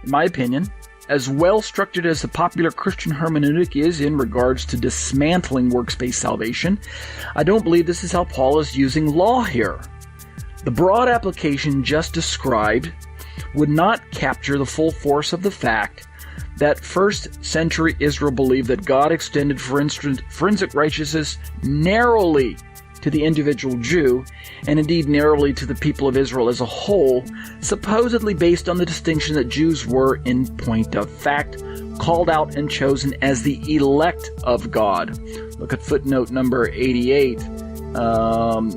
in my opinion, as well structured as the popular Christian hermeneutic is in regards to dismantling works-based salvation, I don't believe this is how Paul is using law here. The broad application just described would not capture the full force of the fact that first century Israel believed that God extended forensic righteousness narrowly to the individual Jew, and indeed narrowly to the people of Israel as a whole, supposedly based on the distinction that Jews were, in point of fact, called out and chosen as the elect of God. Look at footnote number 88.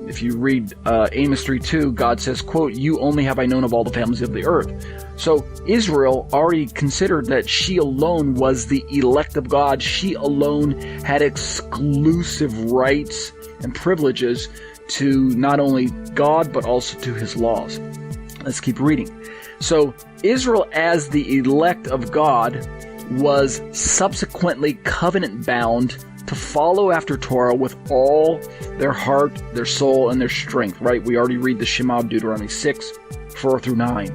If you read Amos 3:2, God says, quote, "You only have I known of all the families of the earth." So Israel already considered that she alone was the elect of God. She alone had exclusive rights and privileges to not only God, but also to his laws. Let's keep reading. So Israel, as the elect of God, was subsequently covenant bound to follow after Torah with all their heart, their soul, and their strength, right? We already read the Shema of Deuteronomy 6, 4 through 9.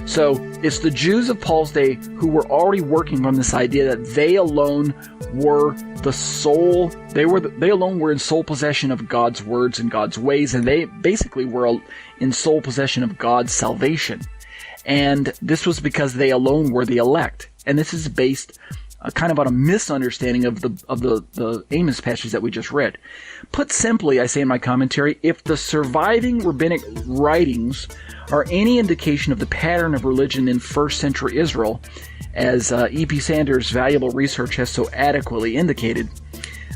So it's the Jews of Paul's day who were already working from this idea that they alone were the sole, they alone were in sole possession of God's words and God's ways, and they basically were in sole possession of God's salvation. And this was because they alone were the elect. And this is based kind of on a misunderstanding of the Amos passage that we just read. Put simply, I say in my commentary, if the surviving rabbinic writings are any indication of the pattern of religion in first century Israel, as E.P. Sanders' valuable research has so adequately indicated,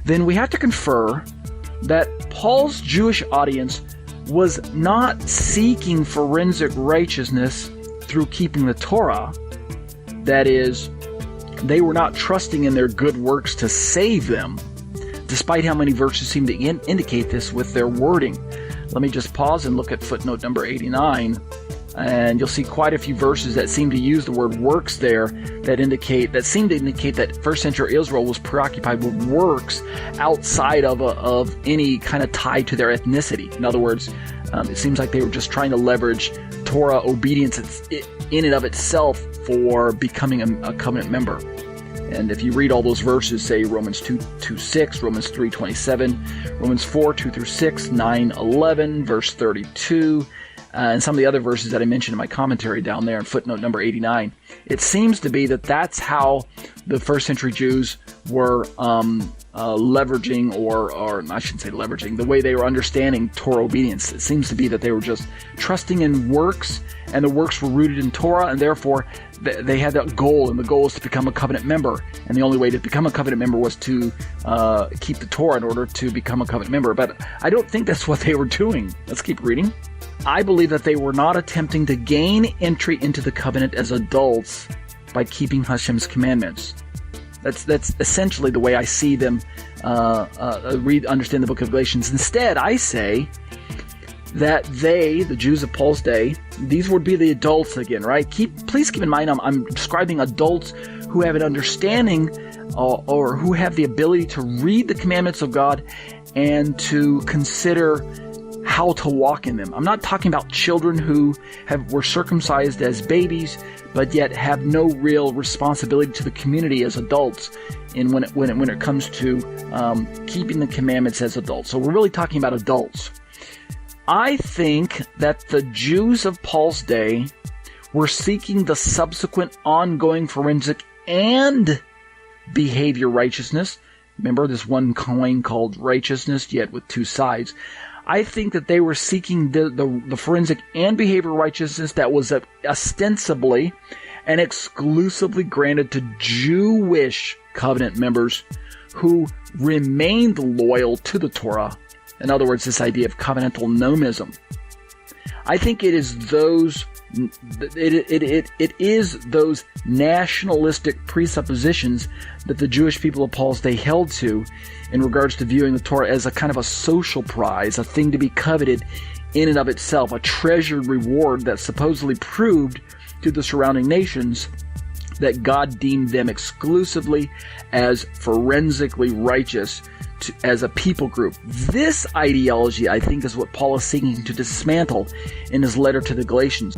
then we have to confer that Paul's Jewish audience was not seeking forensic righteousness through keeping the Torah. That is, they were not trusting in their good works to save them, despite how many verses seem to indicate this with their wording. Let me just pause and look at footnote number 89, and you'll see quite a few verses that seem to use the word works there that seem to indicate that first century Israel was preoccupied with works outside of any kind of tie to their ethnicity. In other words, it seems like they were just trying to leverage Torah obedience in and of itself for becoming a covenant member. And if you read all those verses, say Romans 2:6, Romans 3:27, Romans 4:2 through 6, 9:11, verse 32, and some of the other verses that I mentioned in my commentary down there in footnote number 89, it seems to be that that's how the first century Jews were leveraging, or I shouldn't say leveraging, the way they were understanding Torah obedience. It seems to be that they were just trusting in works, and the works were rooted in Torah, and therefore they had that goal, and the goal was to become a covenant member. And the only way to become a covenant member was to keep the Torah in order to become a covenant member. But I don't think that's what they were doing. Let's keep reading. I believe that they were not attempting to gain entry into the covenant as adults by keeping Hashem's commandments. That's essentially the way I see them understand the book of Galatians. Instead, I say that they, the Jews of Paul's day, these would be the adults again, right? Please keep in mind I'm describing adults who have an understanding or who have the ability to read the commandments of God and to consider how to walk in them. I'm not talking about children who were circumcised as babies, but yet have no real responsibility to the community as adults when it comes to keeping the commandments as adults. So we're really talking about adults. I think that the Jews of Paul's day were seeking the subsequent ongoing forensic and behavior righteousness. Remember this one coin called righteousness, yet with two sides. I think that they were seeking the forensic and behavior righteousness that was ostensibly and exclusively granted to Jewish covenant members who remained loyal to the Torah. In other words, this idea of covenantal nomism. I think it is those nationalistic presuppositions that the Jewish people of Paul's day held to in regards to viewing the Torah as a kind of a social prize, a thing to be coveted in and of itself, a treasured reward that supposedly proved to the surrounding nations that God deemed them exclusively as forensically righteous as a people group. This ideology, I think, is what Paul is seeking to dismantle in his letter to the Galatians.